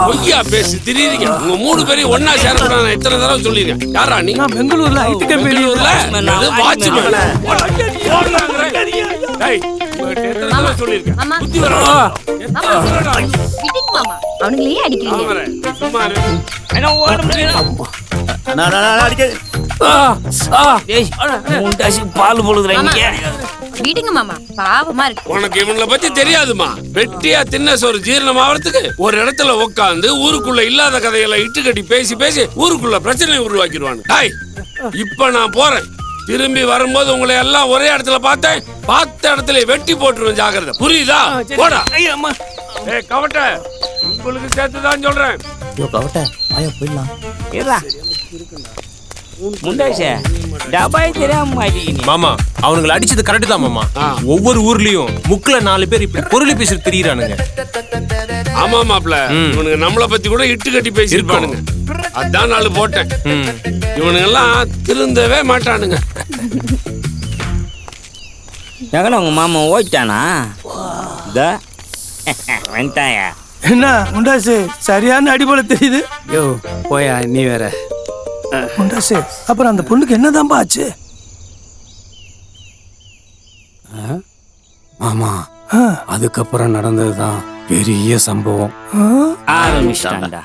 பொய்யா பேசி திடீர்னு உங்க 3 பேரையும் ஒன்னா சேரக்கூடாது எத்தனை தடவை சொல்லிருக்கேன். யாரா நீ? நான் பெங்களூர்ல ஐடி கம்பெனில வாட்ச்மேன். டேய் எத்தனை தடவை சொல்லிருக்கேன். புத்தி வரணும். அவனுங்களே அடிக்கிறீங்க. சும்மா இரு. என்ன ஓட முடியல. பால் போடுறீங்க. விடுங்க மாமா, பாவமா இருக்கு. உனக்கு இவங்கள பத்தி தெரியாதுமா. வெட்டியா தின்ன சோறு ஜீரணம் ஆகிறதுக்கு ஒரு இடத்துல உட்காந்து ஊருக்குள்ள இல்லாத கதைகளை இட்டுக்கட்டி பேசி பேசி ஊருக்குள்ள பிரச்சனை உருவாக்கிடுவானு. டாய் இப்ப நான் போறேன். திரும்பி வரும்போது உங்களை எல்லாம் ஒரே இடத்துல பார்த்தேன். பார்த்த இடத்துல வெட்டி போட்டுருவேன். ஜாக்கிரதை, புரியுதா? போடா. ஏய் கவட்ட, உங்களுக்கு சேர்த்துதான் சொல்றேன். கவட்ட வாயா போயிடலாம். முண்டாசே டபாய் தெரியாம மாட்டீங்க. மாமா அவனுங்களை அடிச்சது கரெக்ட் தான் மாமா. ஒவ்வொரு ஊர்லயும் முக்குல 4 பேர் இப்படி பொருளை பேசி திரியிறானுங்க. ஆமா மாப்ள, இவனுங்க நம்மளை பத்தி கூட இட்டு கட்டி பேசிருப்பானுங்க. அதான் 4 போட்டேன். இவனுங்க எல்லாம் திருந்தவே மாட்டானுங்க. எங்கன உங்க மாமா ஓய்ட்டானா? வந்துட்டாயா? என்ன முண்டாசு சரியான அடிபோல தெரியுது. யோ போயா நீ வேற. முண்டாசு அப்புறம் அந்த பொண்ணுக்கு என்னதான்பா ஆச்சு? ஆமா, அதுக்கப்புறம் நடந்ததுதான் பெரிய சம்பவம். ஆரம்பிச்சிட்டான்டா.